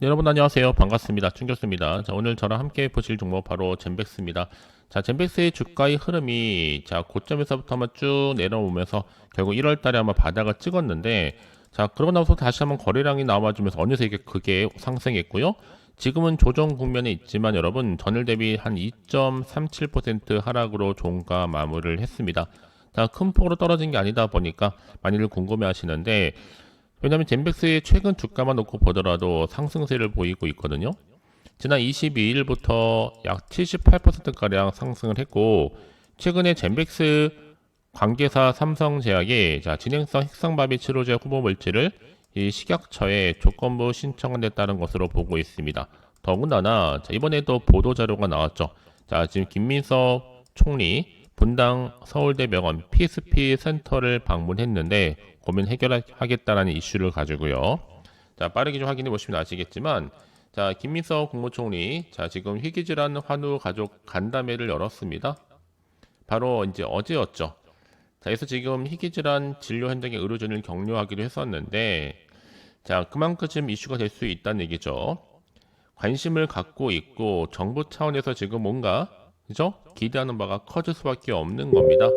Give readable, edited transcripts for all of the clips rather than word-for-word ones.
네, 여러분 안녕하세요. 반갑습니다. 충교수입니다. 자, 오늘 저랑 함께 보실 종목 바로 젠백스입니다. 자, 젠백스의 주가의 흐름이 자, 고점에서부터 한번 쭉 내려오면서 결국 1월 달에 한번 바닥을 찍었는데 자, 그러고 나서 다시 한번 거래량이 나와주면서 어느새 이게 그게 상승했고요. 지금은 조정 국면에 있지만 여러분 전일 대비 한 2.37% 하락으로 종가 마무리를 했습니다. 자, 큰 폭으로 떨어진 게 아니다 보니까 많이들 궁금해 하시는데 왜냐하면 젠백스의 최근 주가만 놓고 보더라도 상승세를 보이고 있거든요. 지난 22일부터 약 78%가량 상승을 했고 최근에 젠백스 관계사 삼성제약이 자, 진행성 핵상바비 치료제 후보 물질을 이 식약처에 조건부 신청한 데 따른 것으로 보고 있습니다. 더군다나 자, 이번에도 보도자료가 나왔죠. 자, 지금 김민석 총리 분당 서울대병원 PSP 센터를 방문했는데 고민 해결하겠다라는 이슈를 가지고요. 자, 빠르게 좀 확인해 보시면 아시겠지만 자, 김민석 국무총리 자, 지금 희귀질환 환우 가족 간담회를 열었습니다. 바로 이제 어제였죠. 자, 그래서 지금 희귀질환 진료 현장의 의료진을 격려하기로 했었는데 자, 그만큼 지금 이슈가 될 수 있다는 얘기죠. 관심을 갖고 있고 정부 차원에서 지금 뭔가 그죠? 기대하는 바가 커질 수밖에 없는 겁니다.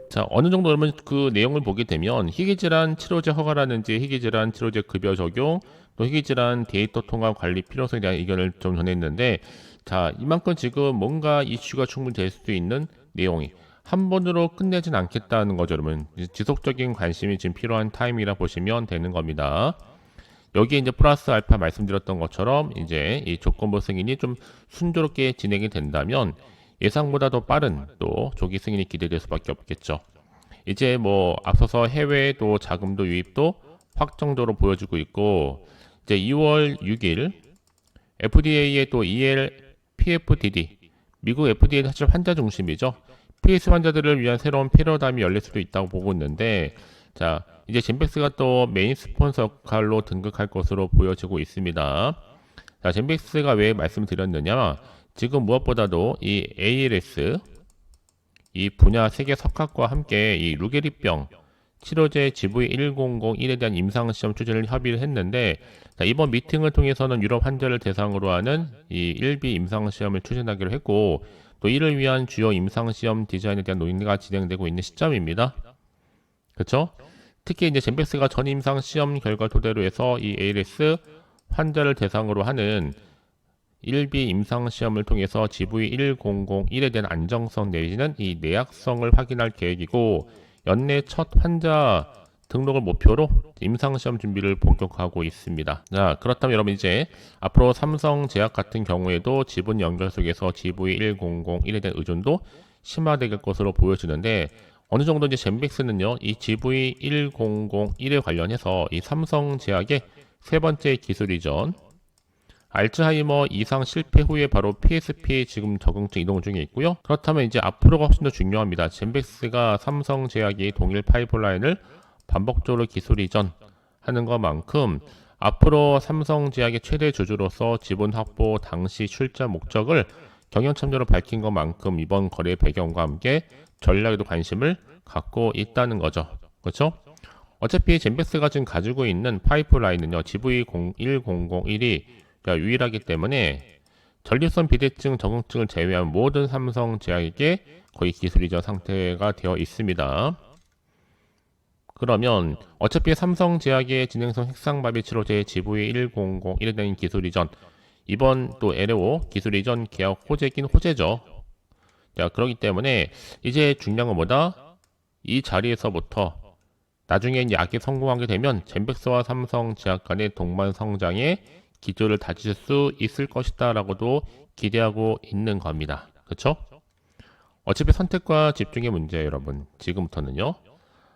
자, 어느 정도 그러면 그 내용을 보게 되면 희귀질환 치료제 허가라든지 희귀질환 치료제 급여 적용, 또 희귀질환 데이터 통합 관리 필요성에 대한 의견을 좀 전했는데, 자, 이만큼 지금 뭔가 이슈가 충분히 될 수 있는 내용이 한 번으로 끝내진 않겠다는 거죠, 여러분. 지속적인 관심이 지금 필요한 타임이라 보시면 되는 겁니다. 여기에 이제 플러스 알파 말씀드렸던 것처럼 이제 이 조건부 승인이 좀 순조롭게 진행이 된다면 예상보다 더 빠른 또 조기 승인이 기대될 수밖에 없겠죠. 이제 뭐 앞서서 해외도 자금도 유입도 확정적으로 보여주고 있고 이제 2월 6일 FDA의 또 EL PFDD 미국 FDA는 사실 환자 중심이죠. PS 환자들을 위한 새로운 패러다임이 열릴 수도 있다고 보고 있는데 자 이제 젠백스가 또 메인 스폰서 역할로 등극할 것으로 보여지고 있습니다. 자 젠백스가 왜 말씀드렸느냐 지금 무엇보다도 이 ALS 이 분야 세계 석학과 함께 이 루게리병 치료제 GV1001에 대한 임상시험 추진을 협의를 했는데 자, 이번 미팅을 통해서는 유럽 환자를 대상으로 하는 이 1비 임상시험을 추진하기로 했고 또 이를 위한 주요 임상시험 디자인에 대한 논의가 진행되고 있는 시점입니다. 그렇죠? 특히 이제 젠백스가 전 임상시험 결과 토대로 해서 이 ALS 환자를 대상으로 하는 1비 임상시험을 통해서 GV1001에 대한 안정성 내지는 이 내약성을 확인할 계획이고 연내 첫 환자 등록을 목표로 임상시험 준비를 본격화하고 있습니다. 자, 그렇다면 여러분 이제 앞으로 삼성제약 같은 경우에도 지분 연결 속에서 GV1001에 대한 의존도 심화될 것으로 보여지는데 어느 정도 이제 젠백스는요, 이 GV1001에 관련해서 이 삼성제약의 세 번째 기술 이전 알츠하이머 이상 실패 후에 바로 PSP 지금 적응증 이동 중에 있고요. 그렇다면 이제 앞으로가 훨씬 더 중요합니다. 젠백스가 삼성제약이 동일 파이프라인을 반복적으로 기술 이전하는 것만큼 앞으로 삼성제약의 최대 주주로서 지분 확보 당시 출자 목적을 경영 참여로 밝힌 것만큼 이번 거래 배경과 함께 전략에도 관심을 갖고 있다는 거죠. 그렇죠? 어차피 젠백스가 지금 가지고 있는 파이프라인은요. GV1001이 유일하기 때문에 전립선 비대증 적응증을 제외한 모든 삼성제약에게 거의 기술 이전 상태가 되어 있습니다. 그러면 어차피 삼성제약의 진행성 핵상마비 치료제 GV1001에 대한 기술 이전 이번 또 LO 기술 이전 계약 호재긴 호재죠. 자, 그렇기 때문에 이제 중요한 건 뭐다? 이 자리에서부터 나중에 약이 성공하게 되면 젠백스와 삼성제약 간의 동반 성장에 기조를 다질 수 있을 것이다 라고도 기대하고 있는 겁니다. 그쵸? 어차피 선택과 집중의 문제예요, 여러분. 지금부터는요.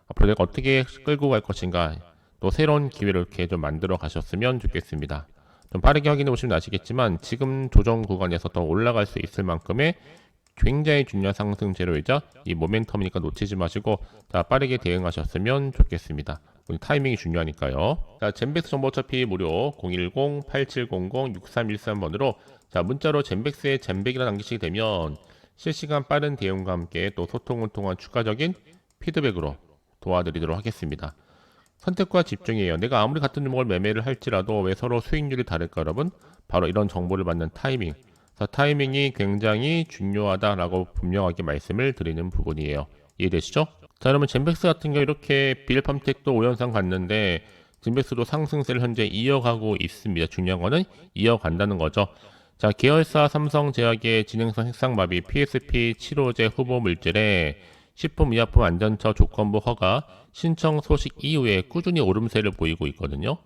앞으로 내가 어떻게 끌고 갈 것인가 또 새로운 기회를 이렇게 좀 만들어 가셨으면 좋겠습니다. 좀 빠르게 확인해 보시면 아시겠지만 지금 조정 구간에서 더 올라갈 수 있을 만큼의 굉장히 중요한 상승 재료이자 이 모멘텀이니까 놓치지 마시고 자, 빠르게 대응하셨으면 좋겠습니다. 타이밍이 중요하니까요. 자, 젠백스 정보 어차피 무료 010-8700-6313번으로 자, 문자로 젠백스에 젠백이라 남기시게 되면 실시간 빠른 대응과 함께 또 소통을 통한 추가적인 피드백으로 도와드리도록 하겠습니다. 선택과 집중이에요. 내가 아무리 같은 종목을 매매를 할지라도 왜 서로 수익률이 다를까, 여러분? 바로 이런 정보를 받는 타이밍. 그래서 타이밍이 굉장히 중요하다라고 분명하게 말씀을 드리는 부분이에요. 이해되시죠? 자, 여러분, 젠백스 같은 경우 이렇게 빌팜텍도 5연상 갔는데 젠백스도 상승세를 현재 이어가고 있습니다. 중요한 거는 이어간다는 거죠. 자, 계열사 삼성제약의 진행성 핵상마비 PSP 치료제 후보 물질에 식품의약품 안전처 조건부 허가 신청 소식 이후에 꾸준히 오름세를 보이고 있거든요.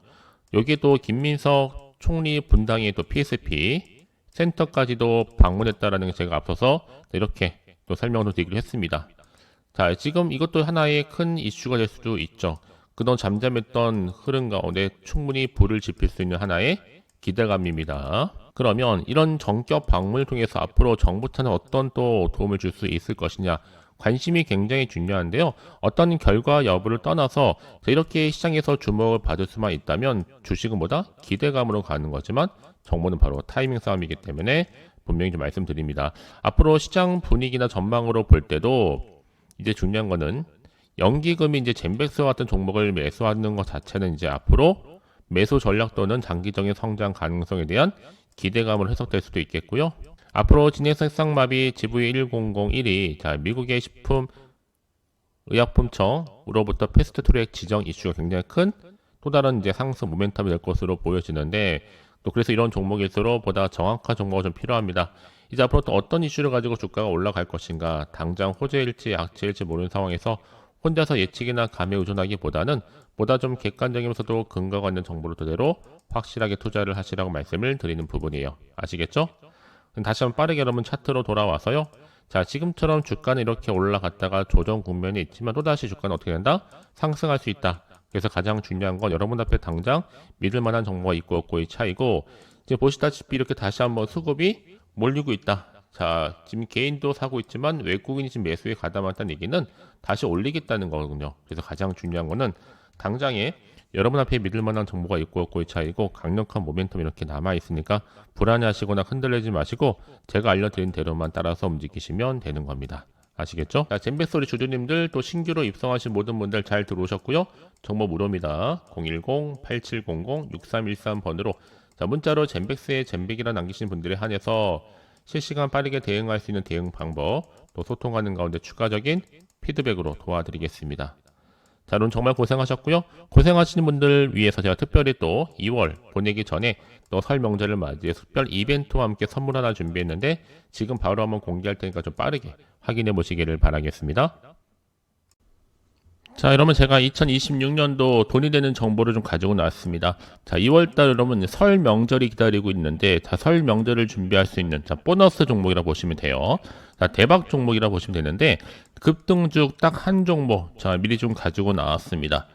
여기도 김민석 총리 분당의 또 PSP 센터까지도 방문했다라는 게 제가 앞서서 이렇게 또 설명을 드리기로 했습니다. 자, 지금 이것도 하나의 큰 이슈가 될 수도 있죠. 그동안 잠잠했던 흐름 가운데 충분히 불을 지필 수 있는 하나의 기대감입니다. 그러면 이런 정격 방문을 통해서 앞으로 정부 차는 어떤 또 도움을 줄 수 있을 것이냐, 관심이 굉장히 중요한데요. 어떤 결과 여부를 떠나서 이렇게 시장에서 주목을 받을 수만 있다면 주식은 뭐다? 기대감으로 가는 거지만 정보는 바로 타이밍 싸움이기 때문에 분명히 좀 말씀드립니다. 앞으로 시장 분위기나 전망으로 볼 때도 이제 중요한 거는 연기금이 이제 젠백스와 같은 종목을 매수하는 것 자체는 이제 앞으로 매수 전략 또는 장기적인 성장 가능성에 대한 기대감을 해석될 수도 있겠고요. 앞으로 진행성 핵상마비 GV1001이 자, 미국의 식품의약품청으로부터 패스트트랙 지정 이슈가 굉장히 큰 또 다른 이제 상승 모멘텀이 될 것으로 보여지는데 또 그래서 이런 종목일수록 보다 정확한 정보가 좀 필요합니다. 이제 앞으로 또 어떤 이슈를 가지고 주가가 올라갈 것인가, 당장 호재일지 악재일지 모르는 상황에서 혼자서 예측이나 감에 의존하기보다는 보다 좀 객관적이면서도 근거가 있는 정보를 토대로 확실하게 투자를 하시라고 말씀을 드리는 부분이에요. 아시겠죠? 다시 한번 빠르게 여러분 차트로 돌아와서요. 자, 지금처럼 주가는 이렇게 올라갔다가 조정 국면이 있지만 또다시 주가는 어떻게 된다? 상승할 수 있다. 그래서 가장 중요한 건 여러분 앞에 당장 믿을 만한 정보가 있고 없고의 차이고, 이제 보시다시피 이렇게 다시 한번 수급이 몰리고 있다. 자, 지금 개인도 사고 있지만 외국인이 지금 매수에 가담했다는 얘기는 다시 올리겠다는 거거든요. 그래서 가장 중요한 거는 당장에 여러분 앞에 믿을 만한 정보가 있고 없고의 차이고, 강력한 모멘텀이 이렇게 남아 있으니까 불안해하시거나 흔들리지 마시고 제가 알려드린 대로만 따라서 움직이시면 되는 겁니다. 아시겠죠? 자, 젠백소리 주주님들 또 신규로 입성하신 모든 분들 잘 들어오셨고요. 정보 무료입니다. 010-8700-6313번으로 자, 문자로 젠백스에 젠백이라 남기신 분들에 한해서 실시간 빠르게 대응할 수 있는 대응 방법, 또 소통하는 가운데 추가적인 피드백으로 도와드리겠습니다. 자, 오늘 정말 고생하셨고요. 고생하시는 분들 위해서 제가 특별히 또 2월 보내기 전에 또 설 명절을 맞이해서 특별 이벤트와 함께 선물 하나 준비했는데 지금 바로 한번 공개할 테니까 좀 빠르게 확인해 보시기를 바라겠습니다. 자, 여러분 제가 2026년도 돈이 되는 정보를 좀 가지고 나왔습니다. 자, 2월달 여러분 설 명절이 기다리고 있는데 자, 설 명절을 준비할 수 있는 자, 보너스 종목이라 보시면 돼요. 자, 대박 종목이라 보시면 되는데 급등주 딱 한 종목 자, 미리 좀 가지고 나왔습니다.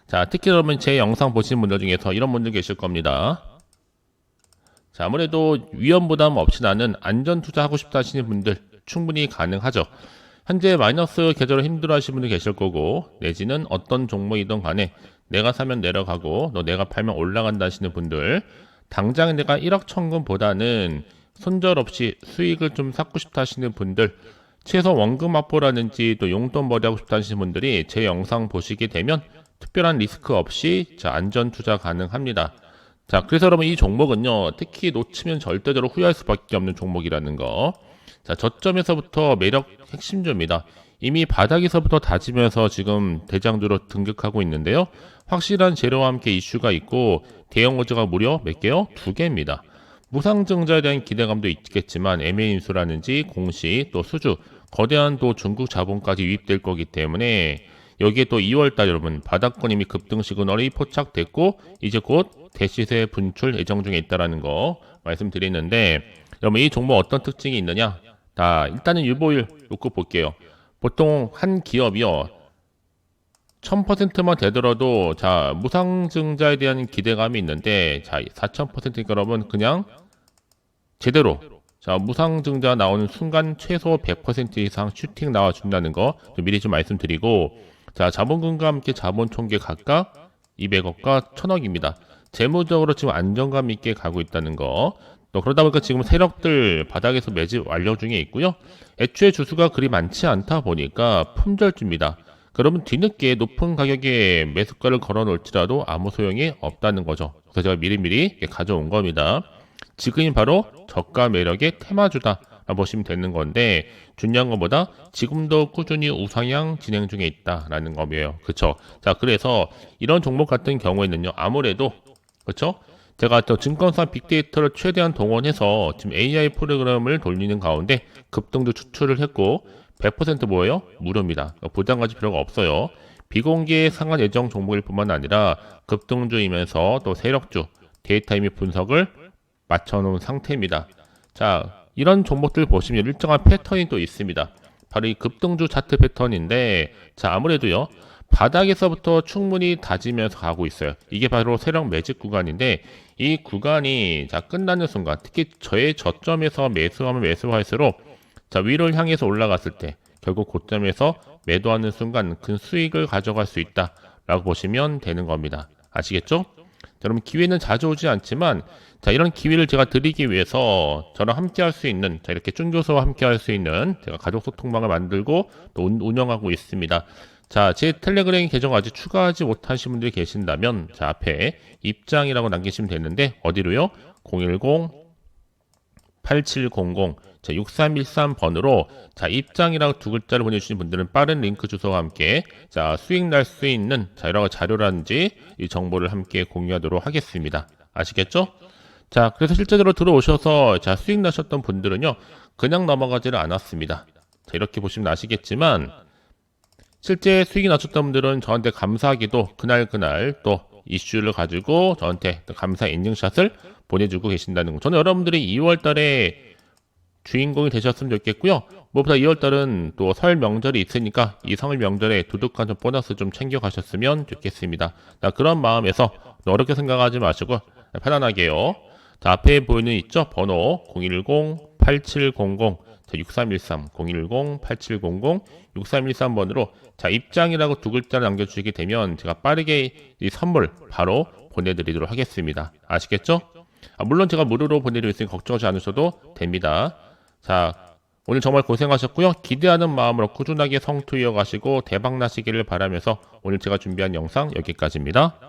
자, 특히 여러분 제 영상 보시는 분들 중에서 이런 분들 계실 겁니다. 자, 아무래도 위험 부담 없이 나는 안전 투자하고 싶다 하시는 분들 충분히 가능하죠. 현재 마이너스 계좌로 힘들어 하시는 분들 계실 거고, 내지는 어떤 종목이든 간에 내가 사면 내려가고 너 내가 팔면 올라간다 하시는 분들, 당장 내가 1억 천금보다는 손절없이 수익을 좀 쌓고 싶다 하시는 분들, 최소 원금 확보라든지 또 용돈 벌이하고 싶다 하시는 분들이 제 영상 보시게 되면 특별한 리스크 없이 자, 안전 투자 가능합니다. 자, 그래서 여러분 이 종목은요, 특히 놓치면 절대적으로 후회할 수밖에 없는 종목이라는 거. 자, 저점에서부터 매력 핵심주입니다. 이미 바닥에서부터 다지면서 지금 대장주로 등극하고 있는데요. 확실한 재료와 함께 이슈가 있고 대형 호재가 무려 몇 개요? 2개입니다. 무상증자에 대한 기대감도 있겠지만 M&A 인수라든지 공시 또 수주 거대한 또 중국 자본까지 유입될 거기 때문에 여기에 또 2월달 여러분 바닥권 이미 급등 시그널이 포착됐고 이제 곧 대시세 분출 예정 중에 있다라는 거 말씀드리는데, 여러분 이 종목 어떤 특징이 있느냐? 자, 일단은 유보율 놓고 볼게요. 보통 한 기업이요 1000%만 되더라도 자, 무상증자에 대한 기대감이 있는데 자, 4000%니까 여러분 그냥 제대로 자, 무상증자 나오는 순간 최소 100% 이상 슈팅 나와준다는 거 좀 미리 좀 말씀드리고, 자, 자본금과 함께 자본 총계 각각 200억과 1000억입니다. 재무적으로 지금 안정감 있게 가고 있다는 거. 또 그러다 보니까 지금 세력들 바닥에서 매집 완료 중에 있고요. 애초에 주수가 그리 많지 않다 보니까 품절주입니다. 그러면 뒤늦게 높은 가격에 매수가를 걸어 놓을지라도 아무 소용이 없다는 거죠. 그래서 제가 미리미리 가져온 겁니다. 지금이 바로 저가 매력의 테마주다 라고 보시면 되는 건데, 중요한 것보다 지금도 꾸준히 우상향 진행 중에 있다라는 거예요. 그쵸? 자, 그래서 이런 종목 같은 경우에는요, 아무래도, 그쵸? 제가 또 증권사 빅데이터를 최대한 동원해서 지금 AI 프로그램을 돌리는 가운데 급등주 추출을 했고, 100% 뭐예요? 무료입니다. 부담 가질 필요가 없어요. 비공개 상한 예정 종목일 뿐만 아니라 급등주이면서 또 세력주, 데이터 이미 분석을 맞춰놓은 상태입니다. 자, 이런 종목들 보시면 일정한 패턴이 또 있습니다. 바로 이 급등주 차트 패턴인데, 자, 아무래도요, 바닥에서부터 충분히 다지면서 가고 있어요. 이게 바로 세력 매집 구간인데, 이 구간이 자 끝나는 순간, 특히 저의 저점에서 매수하면 매수할수록 자 위를 향해서 올라갔을 때 결국 고점에서 매도하는 순간 큰 수익을 가져갈 수 있다라고 보시면 되는 겁니다. 아시겠죠? 자, 여러분 기회는 자주 오지 않지만 자 이런 기회를 제가 드리기 위해서 저랑 함께 할 수 있는 자 이렇게 쭌교수와 함께 할 수 있는 제가 가족 소통방을 만들고 또 운영하고 있습니다. 자, 제 텔레그램 계정 아직 추가하지 못하신 분들이 계신다면 자 앞에 입장이라고 남기시면 되는데 어디로요? 010-8700 자, 6313번으로 자 입장이라고 두 글자를 보내주신 분들은 빠른 링크 주소와 함께 자 수익 날 수 있는 자 여러 자료라든지 이 정보를 함께 공유하도록 하겠습니다. 아시겠죠? 자, 그래서 실제로 들어오셔서 자 수익 나셨던 분들은요 그냥 넘어가지를 않았습니다. 자, 이렇게 보시면 아시겠지만 실제 수익이 나셨던 분들은 저한테 감사하게도 그날 또 이슈를 가지고 저한테 감사 인증샷을 보내주고 계신다는 거. 저는 여러분들이 2월 달에 주인공이 되셨으면 좋겠고요. 무엇보다 2월 달은 또 설 명절이 있으니까 이 설 명절에 두둑한 좀 보너스 좀 챙겨 가셨으면 좋겠습니다. 자, 그런 마음에서 어렵게 생각하지 마시고 편안하게요. 자, 앞에 보이는 있죠? 번호 010-8700 6313 010-8700 6313번으로 자 입장이라고 두 글자를 남겨주시게 되면 제가 빠르게 이 선물 바로 보내드리도록 하겠습니다. 아시겠죠? 물론 제가 무료로 보내드릴 수 있으니 걱정하지 않으셔도 됩니다. 자, 오늘 정말 고생하셨고요. 기대하는 마음으로 꾸준하게 성투 이어가시고 대박 나시기를 바라면서 오늘 제가 준비한 영상 여기까지입니다.